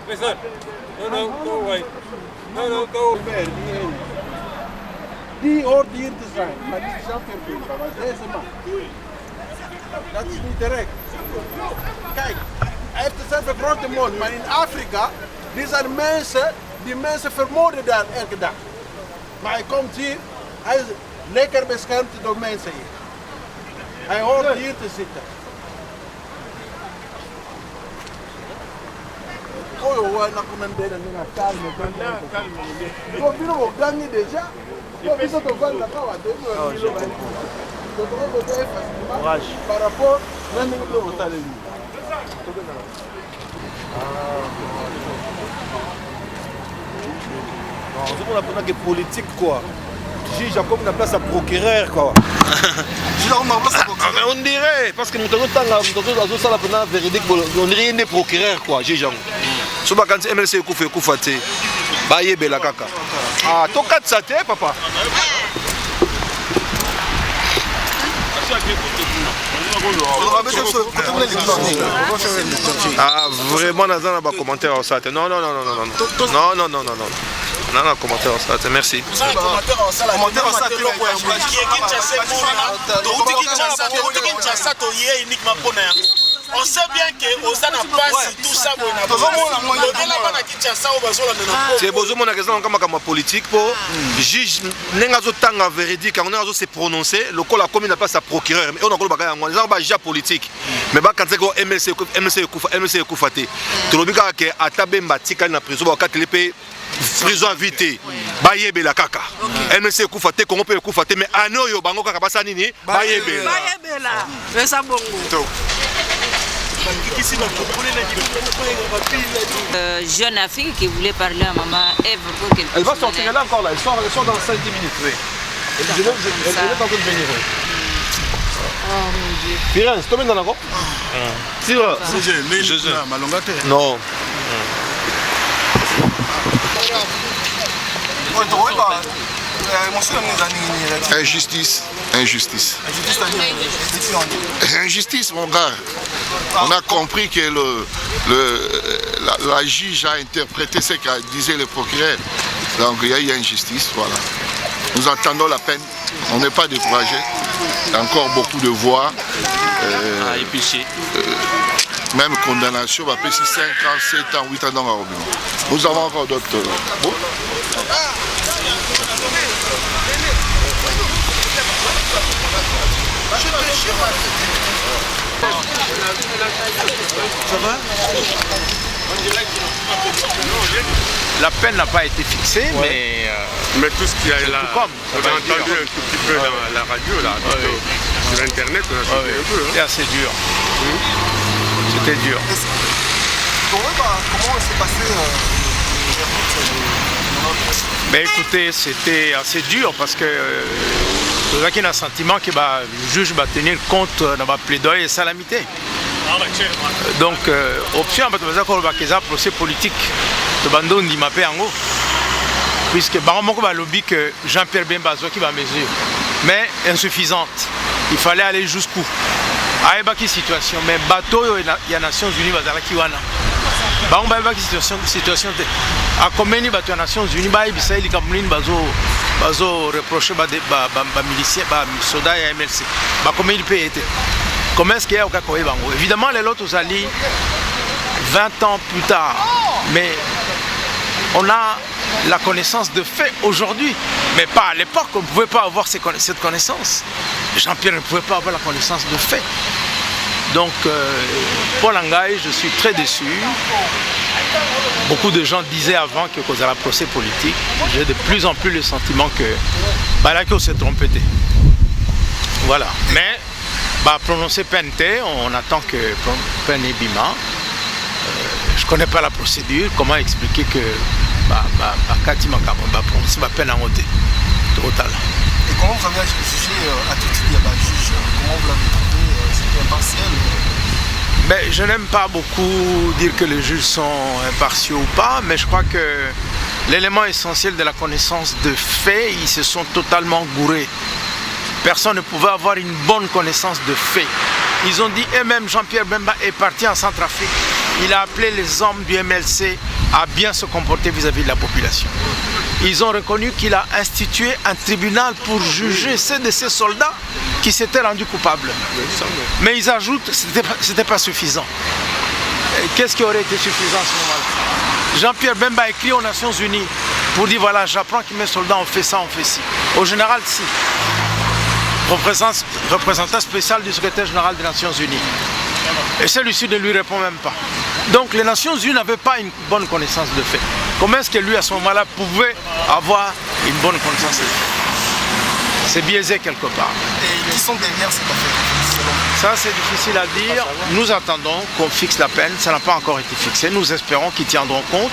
Listen, no, go away. No, go. Die hoort hier te zijn, maar niet zelf in maar deze man. Dat is niet direct. Kijk, hij heeft dezelfde grote mond, maar in Afrika, die zijn mensen, die mensen vermoorden daar elke dag. Maar hij komt hier, hij is lekker beschermd door mensen hier. Hij hoort hier te zitten. Oh, ouais, on a calme, calme. On gagne déjà. Par rapport à on a des politiques quoi. Juge Jacob n'a place à procureur quoi. On dirait parce que nous avons la vérité on dirait des procureurs quoi, juge. So ba quand MLC kufa te ba yebela kaka. Ah to katsa te papa. Ah vraiment dans ba commentaire ça. Non. Non, commentaire ça, merci. Commentaire ça, on sait bien que aux ana passe tout ça c'est besoin mon question comme politique pour juge n'engazo tanga véridique on a se prononcer le col la commune n'a pas sa procureur mais on a ko ba on a déjà politique mais ba quand c'est MLC kufate to lobika ke atabemba tika na prison ba katelepe prison invité ba yebela kaka MLC kufate Congo peut kufate mais anoyo bango kaka basa nini ba yebela pesa bongo. Jeune Afrique qui voulait parler à maman Eve pour qu'elle. Elle va sortir là encore là, elle sort dans 5-10 minutes. Oui. Elle est en train de venir. Oh mon Dieu. Firenze, tu es dans la robe? Tira. Non. Injustice, mon gars. On a compris que la juge a interprété ce qu'a disait le procureur. Donc il y a eu injustice, voilà. Nous attendons la peine. On n'est pas découragé. Il y a encore beaucoup de voix. Même condamnation, après 5 ans, 7 ans, 8 ans dans la robe. Nous avons encore d'autres. Ça va? La peine n'a pas été fixée, mais tout ce qu'il y a là, on a entendu un tout petit peu dans la radio, là, sur Internet, on a entendu un peu. C'était assez dur. C'était dur. Comment s'est passé Ben écoutez, c'était assez dur parce que il y a un sentiment que le juge va tenir compte de ma plaidoyer et salamité. Donc, option, c'est un procès politique de Bando Ndimapé Ango. Puisque Baramoko va lobby que Jean-Pierre Bemba qui va mesure, mais insuffisante. Il fallait aller jusqu'où. Aïbaki situation, mais bateau il y a Nations Unies bazalaki wana. Ba on ba situation a combien de bateaux Nations Unies ba ibisa ili kamlini bazo reprocher ba miliciens ba soldats et MLC. Ba combien il peut être. Comment est-ce qu'il y a au cas bango. Évidemment les autres aux alliés 20 ans plus tard, mais on a la connaissance de fait aujourd'hui, mais pas à l'époque, on ne pouvait pas avoir cette connaissance. Jean-Pierre ne pouvait pas avoir la connaissance de fait. Donc, Paul Angaï, je suis très déçu. Beaucoup de gens disaient avant que cause à la procès politique, j'ai de plus en plus le sentiment que Balaki s'est trompé. Voilà. Mais, prononcer PNT, on attend que PNT Bima. Je ne connais pas la procédure, comment expliquer que Kati Makabamba prononce ma peine en ôté. Total. Et comment vous avez jugé l'attitude du juge? Comment vous l'avez trouvé? C'était impartial? Je n'aime pas beaucoup dire que les juges sont impartiaux ou pas, mais je crois que l'élément essentiel de la connaissance de fait, ils se sont totalement gourés. Personne ne pouvait avoir une bonne connaissance de fait. Ils ont dit eux-mêmes, Jean-Pierre Bemba est parti en Centrafrique. Il a appelé les hommes du MLC à bien se comporter vis-à-vis de la population. Ils ont reconnu qu'il a institué un tribunal pour juger ceux de ces soldats qui s'étaient rendus coupables. Mais ils ajoutent que ce n'était pas suffisant. Qu'est-ce qui aurait été suffisant à ce moment-là? Jean-Pierre Bemba a écrit aux Nations Unies pour dire voilà, j'apprends que mes soldats ont fait ça, ont fait ci. Au général, si. Représentant spécial du secrétaire général des Nations Unies. Et celui-ci ne lui répond même pas. Donc les Nations Unies n'avaient pas une bonne connaissance de fait. Comment est-ce que lui à ce moment-là pouvait avoir une bonne connaissance de fait? C'est biaisé quelque part. Et qui sont derrière cette affaire? Ça c'est difficile à dire. Nous attendons qu'on fixe la peine. Ça n'a pas encore été fixé. Nous espérons qu'ils tiendront compte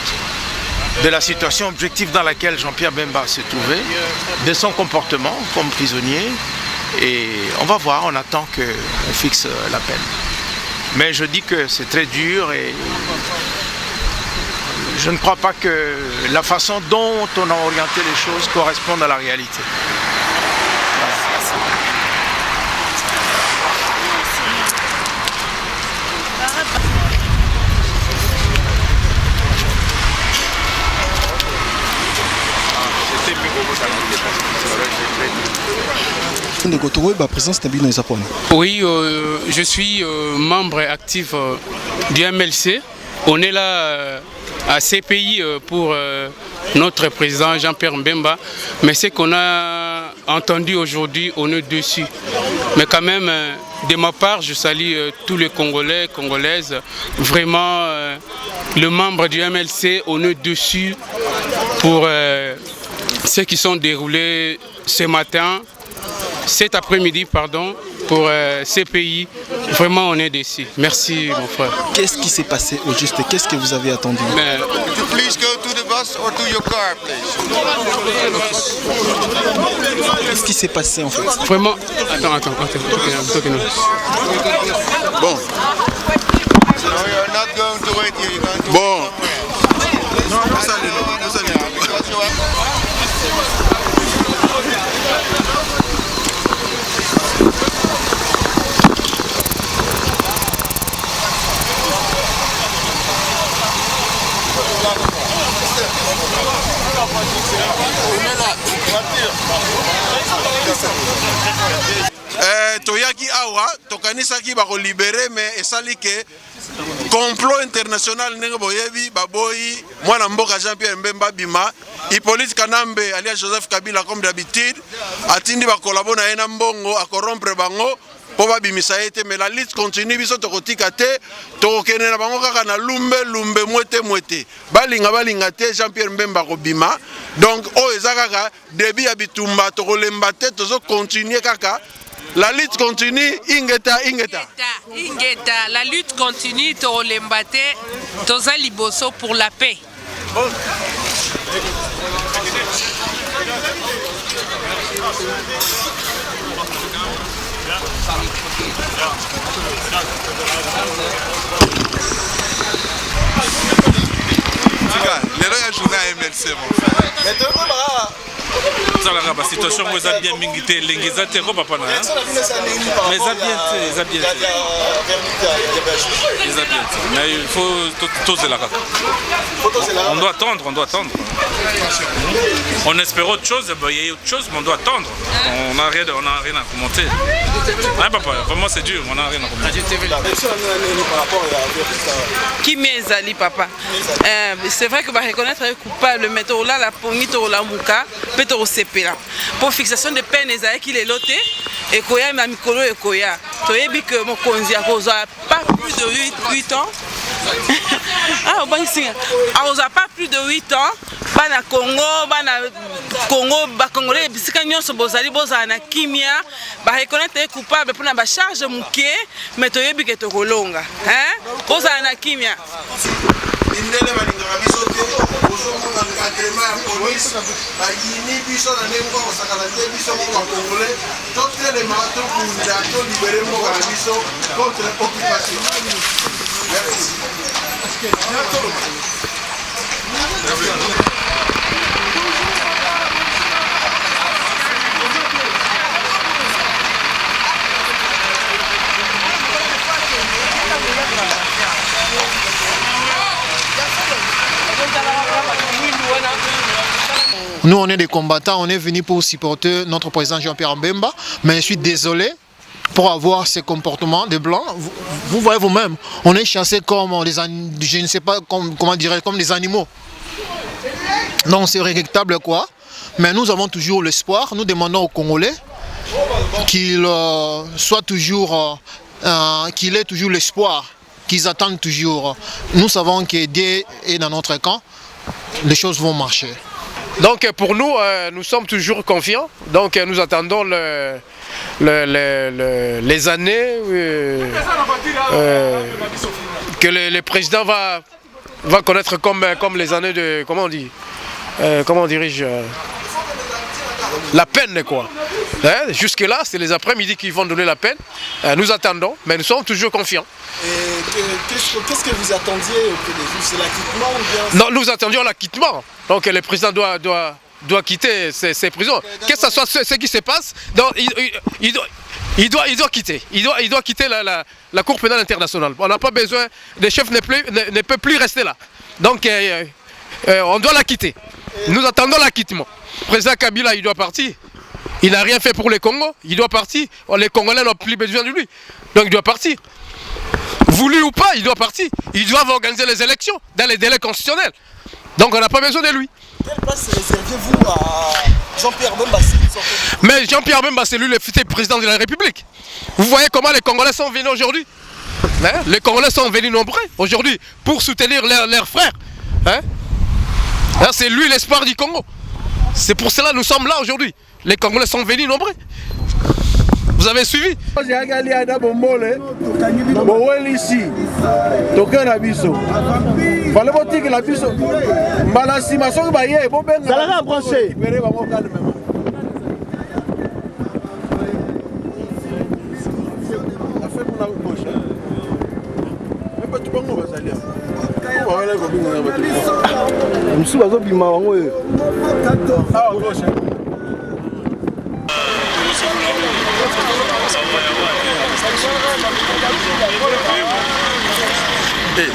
de la situation objective dans laquelle Jean-Pierre Bemba se trouvait, de son comportement comme prisonnier. Et on va voir, on attend qu'on fixe la peine. Mais je dis que c'est très dur et je ne crois pas que la façon dont on a orienté les choses corresponde à la réalité. Oui, je suis membre actif du MLC. On est là à CPI pour notre président Jean-Pierre Bemba. Mais ce qu'on a entendu aujourd'hui, on est dessus. Mais quand même, de ma part, je salue tous les Congolais, Congolaises. Vraiment, le membre du MLC, on est dessus pour ceux qui sont déroulés ce matin. Cet après-midi, pardon, pour ces pays, vraiment on est déçus. Merci mon frère. Qu'est-ce qui s'est passé au juste? Qu'est-ce que vous avez attendu? Qu'est-ce qui s'est passé en fait? Vraiment, attends. Bon. Bon. Toyaki awa tokanisaki bako libéré mais esali ke complot international ndenge boyebi baboyi mwana mboka Jean-Pierre Bemba bima Hippolyte Kanambe alias Joseph Kabila comme d'habitude atindi bakolabo na ena mbongo akorompre bango po babimisa ete mais la lutte continue biso tokotika te tokokende na bango kaka na lumbe mwete balinga te Jean-Pierre Bemba kobima donc o eza kaka début ya bitumba tokolemba te tozo continuer kaka. La lutte continue, ingeta. La lutte continue, Torolembate, Toza Liboso pour la paix. lelo ya journée ya MLC mon frère. Mais tu vois, tozalaka basituation ngo eza bien mingi te elengi eza te ko papa na mais eza bien te eza bien te eza bien te mais il faut tozela kaka on doit attendre on espère autre chose, il y a autre chose mais on doit attendre, on n'a rien à commenter. Ah papa, vraiment c'est dur, on n'a rien à commenter. Qui m'ezali papa, c'est vrai que va reconnaître coupable mais là la pongi to la muka peut to sepela pour fixation de peine ezali qu'il est loté et koya ma mikolo et koya to yebi que mon konzi a pas plus de 8 ans. Ah bon ici a pas plus de 8 ans bana Congo ba congolais bisika nyonso bozali bozala na kimia ba reconnaître coupable pour na ba charge muke mais to yebi que to kolonga bozala na kimia. Indele balingaka biso te ozomona encadrement ya police bayini biso na ndenge moko kosakana te biso moko bacongolais totelema tokunda tolibere mboka na biso contre occupation. Nous, on est des combattants, on est venus pour supporter notre président Jean-Pierre Bemba, mais je suis désolé pour avoir ces comportements de blancs. Vous voyez vous-même, on est chassés comme des je ne sais pas comment dirais, comme des animaux. Donc c'est regrettable quoi, mais nous avons toujours l'espoir. Nous demandons aux Congolais qu'il soit toujours, qu'il ait toujours l'espoir, qu'ils attendent toujours. Nous savons que Dieu est dans notre camp, les choses vont marcher. Donc pour nous, nous sommes toujours confiants. Donc nous attendons les années que le président va connaître comme les années de, comment on dit, comment on dirige, la peine quoi. Jusque là, c'est les après-midi qui vont donner la peine. Nous attendons, mais nous sommes toujours confiants. Qu'est-ce que vous attendiez auprès des juges? C'est l'acquittement ou bien... Non, nous attendions l'acquittement. Donc le président doit quitter ces prisons. Que ce soit ce qui se passe, donc, il doit quitter. Il doit quitter la Cour pénale internationale. On n'a pas besoin, le chef ne peut plus rester là. Donc on doit la quitter. Nous attendons l'acquittement. Le président Kabila, il doit partir. Il n'a rien fait pour le Congo, il doit partir. Les Congolais n'ont plus besoin de lui. Donc il doit partir. Voulu ou pas, il doit partir. Ils doivent organiser les élections dans les délais constitutionnels. Donc on n'a pas besoin de lui. Quelle place réservez-vous à Jean-Pierre Bemba? Mais Jean-Pierre Bemba, c'est lui le futur président de la République. Vous voyez comment les Congolais sont venus aujourd'hui? Les Congolais sont venus nombreux aujourd'hui pour soutenir leurs frères. C'est lui l'espoir du Congo. C'est pour cela que nous sommes là aujourd'hui. Les Congolais sont venus nombreux. Vous avez suivi?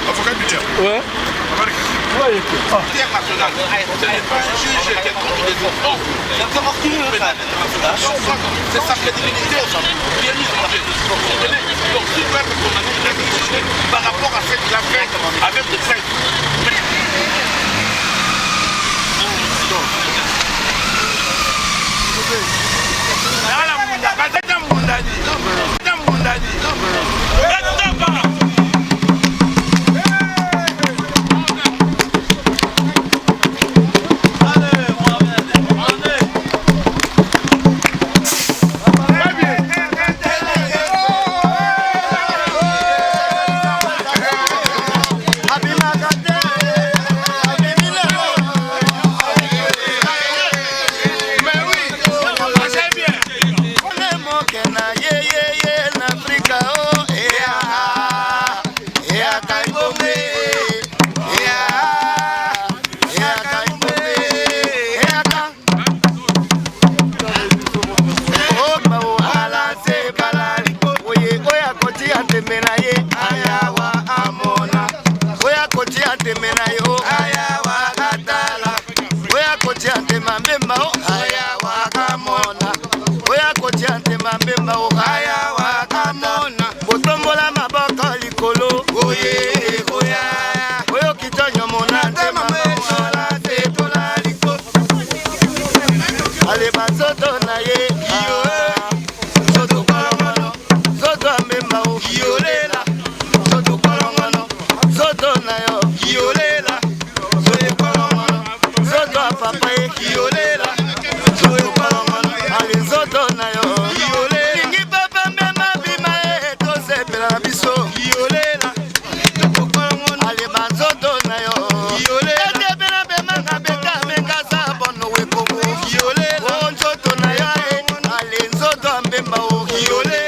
Avocat budget. Ouais. C'est sa crédibilité qui est mise en jeu. Donc si vous êtes condamné par rapport à cette affaire avec des faits. Kabila teme na yo aya wakatala oya kotia ntema mbemba o aya wakamona oya kotia ntema mbemba o aya wakamona botombola maboko likolo oye oya oyo kitonyo mona ntema mbemba te tola liko ale bazoto na ye zoto kolongono zoto mbemba o yolela zoto kolongono zoto na yo yolela zoto kolongono zoto papa ye yolela zoto kolongono ale zoto na yo yolela lingi papa mbemba bima e to sepela na biso yolela zoto kolongono ale bazoto na yo yolela tebela bema na beka menga sa bono we komo yolela zoto na yo ale zoto mbemba o yolela